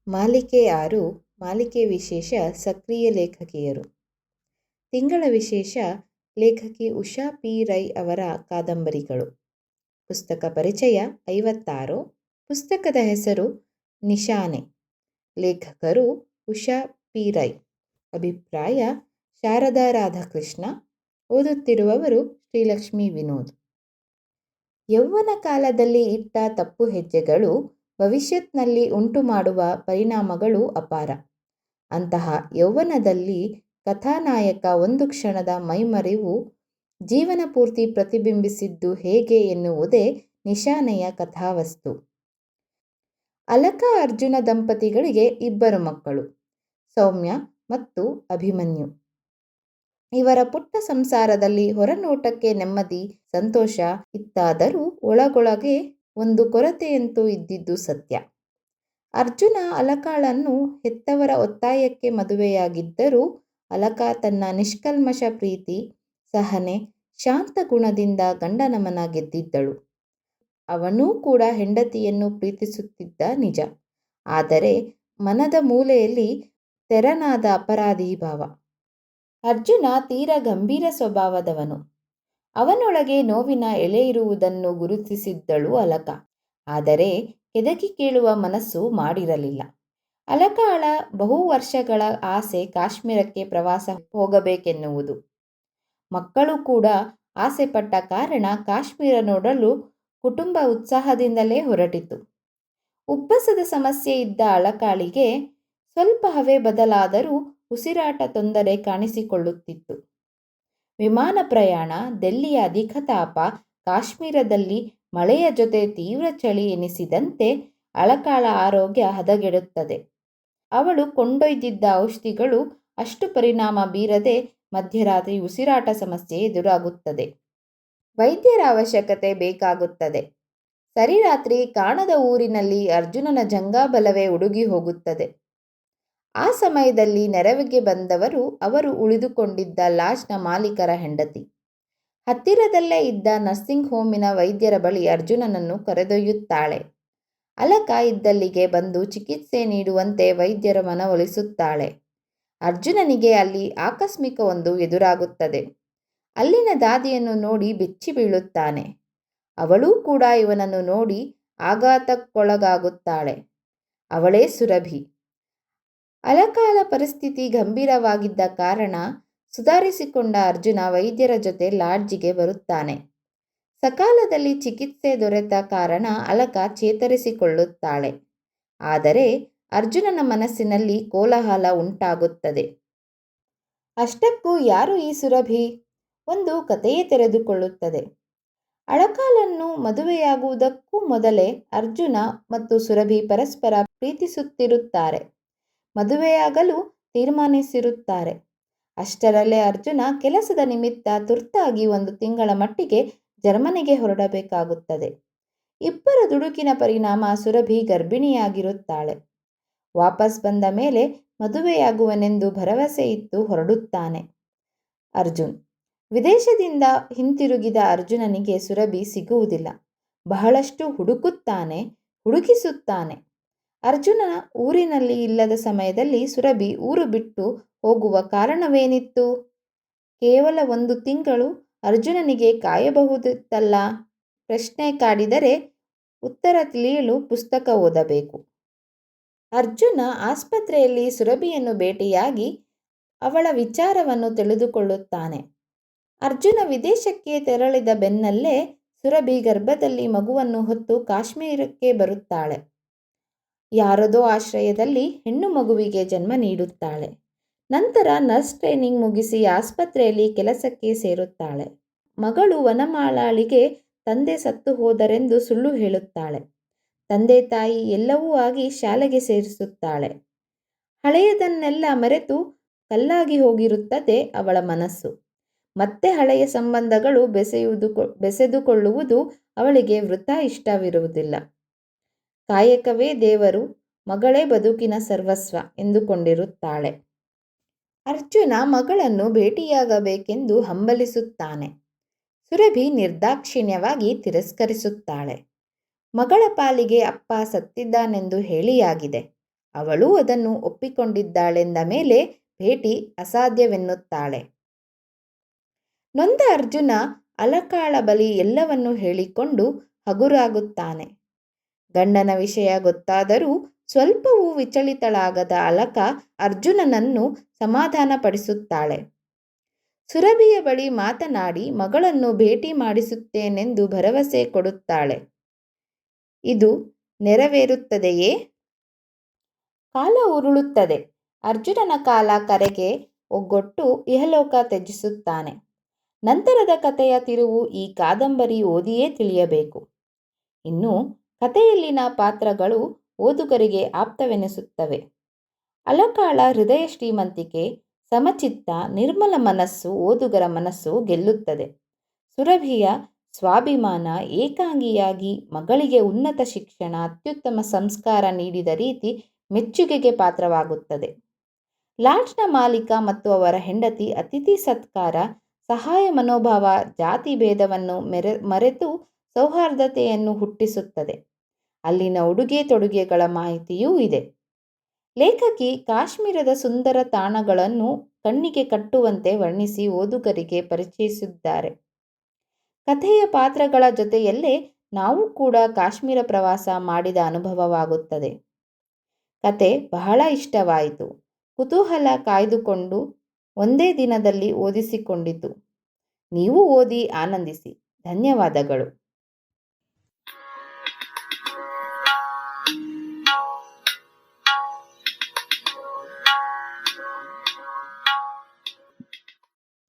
ಮಾಲಿಕೆ 6 ಮಾಲಿಕೆ ವಿಶೇಷ ಸಕ್ರಿಯ ಲೇಖಕಿಯರು. ತಿಂಗಳ ವಿಶೇಷ ಲೇಖಕಿ ಉಷಾ ಪಿ. ರೈ ಅವರ ಕಾದಂಬರಿಗಳು. ಪುಸ್ತಕ ಪರಿಚಯ 56. ಪುಸ್ತಕದ ಹೆಸರು ನಿಶಾನೆ. ಲೇಖಕರು ಉಷಾ ಪಿ. ರೈ. ಅಭಿಪ್ರಾಯ ಶಾರದಾ ರಾಧಾಕೃಷ್ಣ. ಓದುತ್ತಿರುವವರು ಶ್ರೀಲಕ್ಷ್ಮಿ ವಿನೋದ್. ಯೌವನ ಕಾಲದಲ್ಲಿ ಇಟ್ಟ ತಪ್ಪು ಹೆಜ್ಜೆಗಳು ಭವಿಷ್ಯತ್ನಲ್ಲಿ ಉಂಟು ಮಾಡುವ ಪರಿಣಾಮಗಳು ಅಪಾರ. ಅಂತಹ ಯೌವನದಲ್ಲಿ ಕಥಾನಾಯಕ ಒಂದು ಕ್ಷಣದ ಮೈಮರೆವು ಜೀವನ ಪೂರ್ತಿ ಪ್ರತಿಬಿಂಬಿಸಿದ್ದು ಹೇಗೆ ಎನ್ನುವುದೇ ನಿಶಾನೆಯ ಕಥಾವಸ್ತು. ಅಲಕ ಅರ್ಜುನ ದಂಪತಿಗಳಿಗೆ 2 ಮಕ್ಕಳು, ಸೌಮ್ಯ ಮತ್ತು ಅಭಿಮನ್ಯು. ಇವರ ಪುಟ್ಟ ಸಂಸಾರದಲ್ಲಿ ಹೊರನೋಟಕ್ಕೆ ನೆಮ್ಮದಿ, ಸಂತೋಷ ಇತ್ತಾದರೂ ಒಳಗೊಳಗೆ ಒಂದು ಕೊರತೆಯಂತೂ ಇದ್ದಿದ್ದು ಸತ್ಯ. ಅರ್ಜುನ ಅಲಕಾಳನ್ನು ಹೆತ್ತವರ ಒತ್ತಾಯಕ್ಕೆ ಮದುವೆಯಾಗಿದ್ದರೂ ಅಲಕ ತನ್ನ ನಿಷ್ಕಲ್ಮಶ ಪ್ರೀತಿ, ಸಹನೆ, ಶಾಂತ ಗುಣದಿಂದ ಗಂಡನಮನ ಗೆದ್ದಿದ್ದಳು. ಅವನೂ ಕೂಡ ಹೆಂಡತಿಯನ್ನು ಪ್ರೀತಿಸುತ್ತಿದ್ದ ನಿಜ. ಆದರೆ ಮನದ ಮೂಲೆಯಲ್ಲಿ ತೆರನಾದ ಅಪರಾಧಿ ಭಾವ. ಅರ್ಜುನ ತೀರ ಗಂಭೀರ ಸ್ವಭಾವದವನು. ಅವನೊಳಗೆ ನೋವಿನ ಎಳೆ ಇರುವುದನ್ನು ಗುರುತಿಸಿದ್ದಳು ಅಲಕ. ಆದರೆ ಕೆದಕಿ ಕೇಳುವ ಮನಸ್ಸು ಮಾಡಿರಲಿಲ್ಲ. ಅಲಕಾಳ ಬಹು ವರ್ಷಗಳ ಆಸೆ ಕಾಶ್ಮೀರಕ್ಕೆ ಪ್ರವಾಸ ಹೋಗಬೇಕೆನ್ನುವುದು. ಮಕ್ಕಳು ಕೂಡ ಆಸೆ ಪಟ್ಟ ಕಾರಣ ಕಾಶ್ಮೀರ ನೋಡಲು ಕುಟುಂಬ ಉತ್ಸಾಹದಿಂದಲೇ ಹೊರಟಿತು. ಉಬ್ಬಸದ ಸಮಸ್ಯೆ ಇದ್ದ ಅಲಕಾಳಿಗೆ ಸ್ವಲ್ಪ ಹವೆ ಬದಲಾದರೂ ಉಸಿರಾಟ ತೊಂದರೆ ಕಾಣಿಸಿಕೊಳ್ಳುತ್ತಿತ್ತು. ವಿಮಾನ ಪ್ರಯಾಣ, ದೆಲ್ಲಿಯ ಅಧಿಕ ತಾಪ, ಕಾಶ್ಮೀರದಲ್ಲಿ ಮಳೆಯ ಜೊತೆ ತೀವ್ರ ಚಳಿ ಎನಿಸಿದಂತೆ ಅಲಕಾಳ ಆರೋಗ್ಯ ಹದಗೆಡುತ್ತದೆ. ಅವಳು ಕೊಂಡೊಯ್ದಿದ್ದ ಔಷಧಿಗಳು ಅಷ್ಟು ಪರಿಣಾಮ ಬೀರದೆ ಮಧ್ಯರಾತ್ರಿ ಉಸಿರಾಟ ಸಮಸ್ಯೆ ಎದುರಾಗುತ್ತದೆ. ವೈದ್ಯರ ಅವಶ್ಯಕತೆ ಬೇಕಾಗುತ್ತದೆ. ಸರಿರಾತ್ರಿ ಕಾಣದ ಊರಿನಲ್ಲಿ ಅರ್ಜುನನ ಜಂಘಾಬಲವೇ ಉಡುಗಿ ಹೋಗುತ್ತದೆ. ಆ ಸಮಯದಲ್ಲಿ ನೆರವಿಗೆ ಬಂದವರು ಅವರು ಉಳಿದುಕೊಂಡಿದ್ದ ಲಾಡ್ಜ್ನ ಮಾಲೀಕರ ಹೆಂಡತಿ. ಹತ್ತಿರದಲ್ಲೇ ಇದ್ದ ನರ್ಸಿಂಗ್ ಹೋಮಿನ ವೈದ್ಯರ ಬಳಿ ಅರ್ಜುನನನ್ನು ಕರೆದೊಯ್ಯುತ್ತಾಳೆ. ಅಲಕ ಇದ್ದಲ್ಲಿಗೆ ಬಂದು ಚಿಕಿತ್ಸೆ ನೀಡುವಂತೆ ವೈದ್ಯರ ಮನವೊಲಿಸುತ್ತಾಳೆ. ಅರ್ಜುನನಿಗೆ ಅಲ್ಲಿ ಆಕಸ್ಮಿಕವೊಂದು ಎದುರಾಗುತ್ತದೆ. ಅಲ್ಲಿನ ದಾದಿಯನ್ನು ನೋಡಿ ಬೆಚ್ಚಿ ಬೀಳುತ್ತಾನೆ. ಅವಳೂ ಕೂಡ ಇವನನ್ನು ನೋಡಿ ಆಘಾತಕ್ಕೊಳಗಾಗುತ್ತಾಳೆ. ಅವಳೇ ಸುರಭಿ. ಅಲಕಾಳ ಪರಿಸ್ಥಿತಿ ಗಂಭೀರವಾಗಿದ್ದ ಕಾರಣ ಸುಧಾರಿಸಿಕೊಂಡ ಅರ್ಜುನ ವೈದ್ಯರ ಜೊತೆ ಲಾಡ್ಜಿಗೆ ಬರುತ್ತಾನೆ. ಸಕಾಲದಲ್ಲಿ ಚಿಕಿತ್ಸೆ ದೊರೆತ ಕಾರಣ ಅಲಕ ಚೇತರಿಸಿಕೊಳ್ಳುತ್ತಾಳೆ. ಆದರೆ ಅರ್ಜುನನ ಮನಸ್ಸಿನಲ್ಲಿ ಕೋಲಾಹಲ ಉಂಟಾಗುತ್ತದೆ. ಅಷ್ಟಕ್ಕೂ ಯಾರು ಈ ಸುರಭಿ? ಒಂದು ಕಥೆಯೇ ತೆರೆದುಕೊಳ್ಳುತ್ತದೆ. ಅಲಕಾಳನ್ನು ಮದುವೆಯಾಗುವುದಕ್ಕೂ ಮೊದಲೇ ಅರ್ಜುನ ಮತ್ತು ಸುರಭಿ ಪರಸ್ಪರ ಪ್ರೀತಿಸುತ್ತಿರುತ್ತಾರೆ. ಮದುವೆಯಾಗಲು ತೀರ್ಮಾನಿಸಿರುತ್ತಾರೆ. ಅಷ್ಟರಲ್ಲೇ ಅರ್ಜುನ ಕೆಲಸದ ನಿಮಿತ್ತ ತುರ್ತಾಗಿ 1 ತಿಂಗಳ ಮಟ್ಟಿಗೆ ಜರ್ಮನಿಗೆ ಹೊರಡಬೇಕಾಗುತ್ತದೆ. ಇಬ್ಬರ ದುಡುಕಿನ ಪರಿಣಾಮ ಸುರಭಿ ಗರ್ಭಿಣಿಯಾಗಿರುತ್ತಾಳೆ. ವಾಪಸ್ ಬಂದ ಮೇಲೆ ಮದುವೆಯಾಗುವನೆಂದು ಭರವಸೆ ಇತ್ತು ಹೊರಡುತ್ತಾನೆ ಅರ್ಜುನ್. ವಿದೇಶದಿಂದ ಹಿಂತಿರುಗಿದ ಅರ್ಜುನನಿಗೆ ಸುರಭಿ ಸಿಗುವುದಿಲ್ಲ. ಬಹಳಷ್ಟು ಹುಡುಕುತ್ತಾನೆ, ಹುಡುಕಿಸುತ್ತಾನೆ. ಅರ್ಜುನ ಊರಿನಲ್ಲಿ ಇಲ್ಲದ ಸಮಯದಲ್ಲಿ ಸುರಭಿ ಊರು ಬಿಟ್ಟು ಹೋಗುವ ಕಾರಣವೇನಿತ್ತು? ಕೇವಲ 1 ತಿಂಗಳು ಅರ್ಜುನನಿಗೆ ಕಾಯಬಹುದಿತ್ತಲ್ಲ. ಪ್ರಶ್ನೆ ಕಾಡಿದರೆ ಉತ್ತರ ತಿಳಿಯಲು ಪುಸ್ತಕ ಓದಬೇಕು. ಅರ್ಜುನ ಆಸ್ಪತ್ರೆಯಲ್ಲಿ ಸುರಭಿಯನ್ನು ಭೇಟಿಯಾಗಿ ಅವಳ ವಿಚಾರವನ್ನು ತಿಳಿದುಕೊಳ್ಳುತ್ತಾನೆ. ಅರ್ಜುನ ವಿದೇಶಕ್ಕೆ ತೆರಳಿದ ಬೆನ್ನಲ್ಲೇ ಸುರಭಿ ಗರ್ಭದಲ್ಲಿ ಮಗುವನ್ನು ಹೊತ್ತು ಕಾಶ್ಮೀರಕ್ಕೆ ಬರುತ್ತಾಳೆ. ಯಾರದೋ ಆಶ್ರಯದಲ್ಲಿ ಹೆಣ್ಣು ಮಗುವಿಗೆ ಜನ್ಮ ನೀಡುತ್ತಾಳೆ. ನಂತರ ನರ್ಸ್ ಟ್ರೈನಿಂಗ್ ಮುಗಿಸಿ ಆಸ್ಪತ್ರೆಯಲ್ಲಿ ಕೆಲಸಕ್ಕೆ ಸೇರುತ್ತಾಳೆ. ಮಗಳು ವನಮಾಲಾಳಿಗೆ ತಂದೆ ಸತ್ತು ಹೋದರೆಂದು ಸುಳ್ಳು ಹೇಳುತ್ತಾಳೆ. ತಂದೆ ತಾಯಿ ಎಲ್ಲವೂ ಆಗಿ ಶಾಲೆಗೆ ಸೇರಿಸುತ್ತಾಳೆ. ಹಳೆಯದನ್ನೆಲ್ಲ ಮರೆತು ಕಲ್ಲಾಗಿ ಹೋಗಿರುತ್ತದೆ ಅವಳ ಮನಸ್ಸು. ಮತ್ತೆ ಹಳೆಯ ಸಂಬಂಧಗಳು ಬೆಸೆದುಕೊಳ್ಳುವುದು ಅವಳಿಗೆ ವೃಥಾ ಇಷ್ಟವಿರುವುದಿಲ್ಲ. ಕಾಯಕವೇ ದೇವರು, ಮಗಳೇ ಬದುಕಿನ ಸರ್ವಸ್ವ ಎಂದುಕೊಂಡಿರುತ್ತಾಳೆ. ಅರ್ಜುನ ಮಗಳನ್ನು ಭೇಟಿಯಾಗಬೇಕೆಂದು ಹಂಬಲಿಸುತ್ತಾನೆ. ಸುರಭಿ ನಿರ್ದಾಕ್ಷಿಣ್ಯವಾಗಿ ತಿರಸ್ಕರಿಸುತ್ತಾಳೆ. ಮಗಳ ಪಾಲಿಗೆ ಅಪ್ಪ ಸತ್ತಿದ್ದಾನೆಂದು ಹೇಳಿಯಾಗಿದೆ. ಅವಳೂ ಅದನ್ನು ಒಪ್ಪಿಕೊಂಡಿದ್ದಾಳೆಂದ ಮೇಲೆ ಭೇಟಿ ಅಸಾಧ್ಯವೆನ್ನುತ್ತಾಳೆ. ನೊಂದ ಅರ್ಜುನ ಅಲಕಾಳ ಬಳಿ ಎಲ್ಲವನ್ನೂ ಹೇಳಿಕೊಂಡು ಹಗುರಾಗುತ್ತಾನೆ. ಗಂಡನ ವಿಷಯ ಗೊತ್ತಾದರೂ ಸ್ವಲ್ಪವೂ ವಿಚಲಿತಳಾಗದ ಅಲಕ ಅರ್ಜುನನನ್ನು ಸಮಾಧಾನಪಡಿಸುತ್ತಾಳೆ. ಸುರಭಿಯ ಬಳಿ ಮಾತನಾಡಿ ಮಗಳನ್ನು ಭೇಟಿ ಮಾಡಿಸುತ್ತೇನೆಂದು ಭರವಸೆ ಕೊಡುತ್ತಾಳೆ. ಇದು ನೆರವೇರುತ್ತದೆಯೇ? ಕಾಲ ಉರುಳುತ್ತದೆ. ಅರ್ಜುನನ ಕಾಲ ಕರೆಗೆ ಒಗ್ಗೊಟ್ಟು ಇಹಲೋಕ ತ್ಯಜಿಸುತ್ತಾನೆ. ನಂತರದ ಕಥೆಯ ತಿರುವು ಈ ಕಾದಂಬರಿ ಓದಿಯೇ ತಿಳಿಯಬೇಕು. ಇನ್ನು ಕಥೆಯಲ್ಲಿನ ಪಾತ್ರಗಳು ಓದುಗರಿಗೆ ಆಪ್ತವೆನಿಸುತ್ತವೆ. ಅಲಕಾಳ ಹೃದಯ ಶ್ರೀಮಂತಿಕೆ, ಸಮಚಿತ್ತ, ನಿರ್ಮಲ ಮನಸ್ಸು ಓದುಗರ ಮನಸ್ಸು ಗೆಲ್ಲುತ್ತದೆ. ಸುರಭಿಯ ಸ್ವಾಭಿಮಾನ, ಏಕಾಂಗಿಯಾಗಿ ಮಗಳಿಗೆ ಉನ್ನತ ಶಿಕ್ಷಣ, ಅತ್ಯುತ್ತಮ ಸಂಸ್ಕಾರ ನೀಡಿದ ರೀತಿ ಮೆಚ್ಚುಗೆಗೆ ಪಾತ್ರವಾಗುತ್ತದೆ. ಲಾಡ್ಜ್ನ ಮಾಲೀಕ ಮತ್ತು ಅವರ ಹೆಂಡತಿ ಅತಿಥಿ ಸತ್ಕಾರ, ಸಹಾಯ ಮನೋಭಾವ ಜಾತಿ ಭೇದವನ್ನು ಮರೆತು ಸೌಹಾರ್ದತೆಯನ್ನು ಹುಟ್ಟಿಸುತ್ತದೆ. ಅಲ್ಲಿನ ಉಡುಗೆ ತೊಡುಗೆಗಳ ಮಾಹಿತಿಯೂ ಇದೆ. ಲೇಖಕಿ ಕಾಶ್ಮೀರದ ಸುಂದರ ತಾಣಗಳನ್ನು ಕಣ್ಣಿಗೆ ಕಟ್ಟುವಂತೆ ವರ್ಣಿಸಿ ಓದುಗರಿಗೆ ಪರಿಚಯಿಸಿದ್ದಾರೆ. ಕಥೆಯ ಪಾತ್ರಗಳ ಜೊತೆಯಲ್ಲೇ ನಾವು ಕೂಡ ಕಾಶ್ಮೀರ ಪ್ರವಾಸ ಮಾಡಿದ ಅನುಭವವಾಗುತ್ತದೆ. ಕತೆ ಬಹಳ ಇಷ್ಟವಾಯಿತು. ಕುತೂಹಲ ಕಾಯ್ದುಕೊಂಡು ಒಂದೇ ದಿನದಲ್ಲಿ ಓದಿಸಿಕೊಂಡಿತು. ನೀವು ಓದಿ ಆನಂದಿಸಿ. ಧನ್ಯವಾದಗಳು.